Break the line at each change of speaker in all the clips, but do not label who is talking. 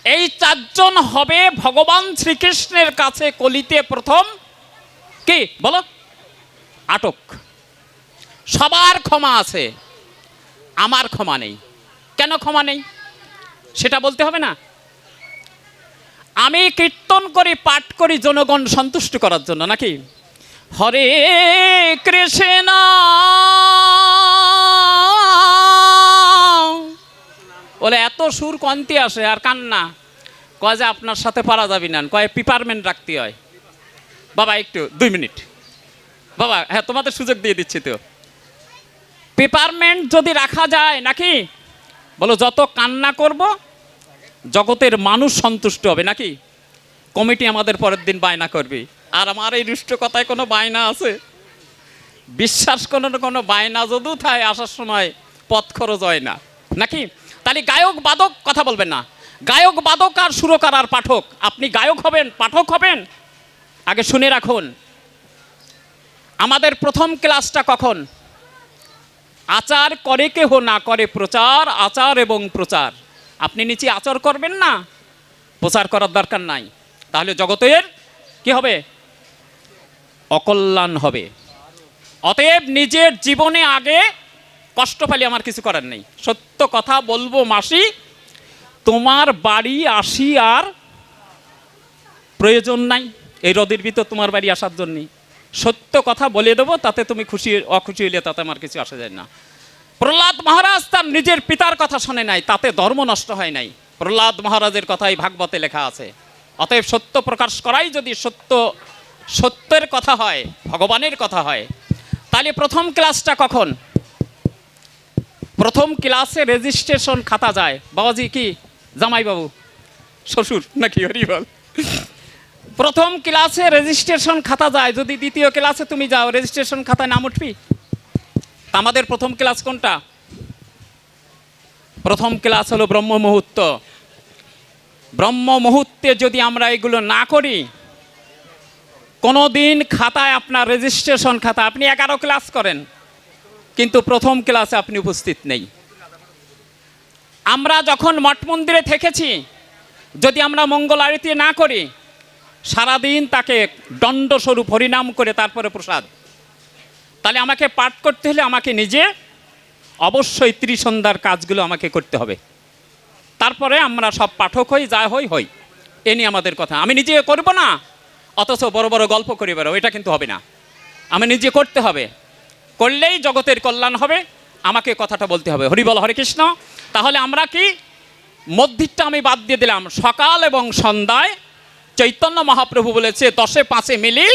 এই চারজন হবে ভগবান শ্রীকৃষ্ণের কাছে কলিতে প্রথম কি বলো আটক। সবার ক্ষমা আছে, আমার ক্ষমা নেই। কেন ক্ষমা নেই সেটা বলতে হবে না? আমি কীর্তন করি, পাঠ করি জনগণ সন্তুষ্ট করার জন্য, নাকি? হরে কৃষ্ণ বলে এত সুর কন্তি আসে আর কান্না, কয় যে আপনার সাথে পারা যাবি না, কয় পিপারমেন্ট রাখতে হয়। বাবা একটু 2 মিনিট বাবা, হ্যাঁ তোমাদের সুযোগ দিয়ে দিচ্ছি তো। পেপারমেন্ট যদি রাখা যায় নাকি, বলো যত কান্না করব জগতের মানুষ সন্তুষ্ট হবে, নাকি? কমিটি আমাদের পরের দিন বায়না করবে। আর আমার এই রুষ্ট কথায় কোনো বায়না আছে? বিশ্বাস কোনো বায়না যদিও থাকে আসার সময় পথ খরচ হয় না, নাকি? তাহলে গায়ক বাদক কথা বলবেন না, গায়ক বাদক আর সুরকার আর পাঠক। আপনি গায়ক হবেন, পাঠক হবেন, আগে শুনে রাখুন। আমাদের প্রথম ক্লাসটা কখন? আচার করে কেহ না করে প্রচার, আচার এবং প্রচার। আপনি নিচে আচার করবেন না, প্রচার করার দরকার নাই, তাহলে জগতের কি হবে? অকল্যাণ হবে। অতএব নিজের জীবনে আগে কষ্ট পেলে আমার কিছু করার নেই। সত্য কথা বলবো মাসি, তোমার বাড়ি আসি আর প্রয়োজন নাই, এই রোদের ভিতর তোমার বাড়ি আসার জন্যই। সত্য কথা বলে দেবো, তাতে তুমি খুশি অখুশি হইলে তাতে আমার কিছু আসা যায় না। প্রহ্লাদ মহারাজ তার নিজের পিতার কথা শোনে নাই, তাতে ধর্ম নষ্ট হয় নাই। প্রহ্লাদ মহারাজের কথাই ভাগবতে লেখা আছে। অতএব সত্য প্রকাশ করাই যদি সত্যের কথা হয়, ভগবানের কথা হয়, তাহলে প্রথম ক্লাসটা কখন? প্রথম ক্লাসে রেজিস্ট্রেশন খাতা যায়। বাবাজি কি জামাইবাবু শ্বশুর নাকি হরিবল? প্রথম ক্লাসে রেজিস্ট্রেশন খাতা যায়, যদি দ্বিতীয় ক্লাসে তুমি যাও রেজিস্ট্রেশন খাতায় নাম উঠবি? আমাদের প্রথম ক্লাস কোনটা? প্রথম ক্লাস হলো ব্রহ্ম মুহূর্ত। ব্রহ্ম মুহূর্তে যদি আমরা এগুলো না করি, কোনোদিন খাতায় আপনার রেজিস্ট্রেশন খাতা, আপনি 11 ক্লাস করেন কিন্তু প্রথম ক্লাসে আপনি উপস্থিত নেই। আমরা যখন মঠ মন্দিরে থেকেছি, যদি আমরা মঙ্গল আরতি না করি, সারাদিন তাকে দণ্ডস্বরূপ হরিনাম করে তারপরে প্রসাদ। তাহলে আমাকে পাঠ করতে হলে আমাকে নিজে অবশ্যই ত্রিসন্ধ্যার কাজগুলো আমাকে করতে হবে। তারপরে আমরা সব পাঠক হই, যা হই এ নিয়ে আমাদের কথা। আমি নিজে করব না, অথচ বড় বড় গল্প করে বেরো, এটা কিন্তু হবে না। আমি নিজে করতে হবে, করলেই জগতের কল্যাণ হবে। আমাকে কথাটা বলতে হবে। হরি বল হরে কৃষ্ণ। তাহলে আমরা কি মধ্যিকটা আমি বাদ দিয়ে দিলাম। সকাল এবং সন্ধ্যায় চৈতন্য মহাপ্রভু বলেছে 10-5 মিলি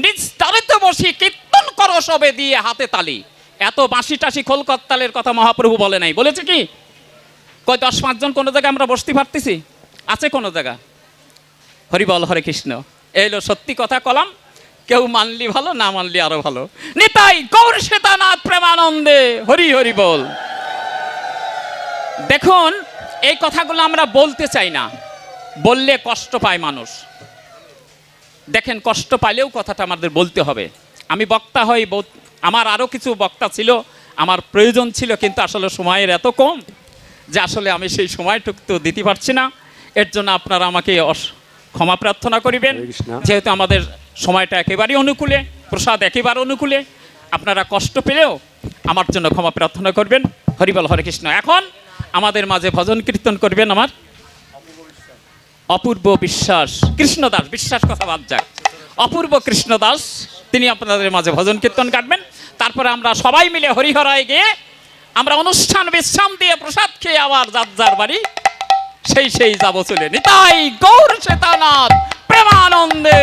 নিজ তারেতে বসি কীর্তন করো সবে দিয়ে হাতে তালি। এত বাঁশি টাশি খোল করতালের কথা মহাপ্রভু বলে নাই, বলেছে কি? কই 10-5 জন কোনো জায়গায় আমরা বসতে পারতেছি? আছে কোনো জায়গা? হরি বল হরে কৃষ্ণ। এইলো সত্যি কথা কলাম, কেউ মানলি ভালো, না মানলি আরো ভালো। নিতাই গৌর শ্বেতানাথ প্রেমানন্দে হরি হরি বল। দেখুন এই কথাগুলো আমরা বলতে চাই না, বললে কষ্ট পায় মানুষ। দেখেন কষ্ট পাইলেও কথাটা আমাদের বলতে হবে। আমি বক্তা হই, আমার আরও কিছু বক্তা ছিল, আমার প্রয়োজন ছিল, কিন্তু আসলে সময়ের এত কম যে আসলে আমি সেই সময়টুকু তো দিতে পারছি না। এর জন্য আপনারা আমাকে ক্ষমা প্রার্থনা করিবেন। যেহেতু আমাদের সময়টা একেবারেই অনুকূলে, প্রসাদ একেবারে অনুকূলে, আপনারা কষ্ট পেলেও আমার জন্য ক্ষমা প্রার্থনা করবেন। হরিবল হরে কৃষ্ণ। এখন আমাদের মাঝে ভজন কীর্তন করবেন আমার অপূর্ব বিশ্বাস কৃষ্ণদাস। বিশ্বাস কথা বাদ যাক, অপূর্ব কৃষ্ণদাস, তিনি আপনাদের মাঝে ভজন কীর্তন কাটবেন। তারপরে আমরা সবাই মিলে হরিহরায় গিয়ে আমরা অনুষ্ঠান বিশ্রাম দিয়ে প্রসাদ খেয়ে আবার যার বাড়ি সেই যাব চলে। নিতাই গৌর শ্বেতানাথ প্রেমানন্দে।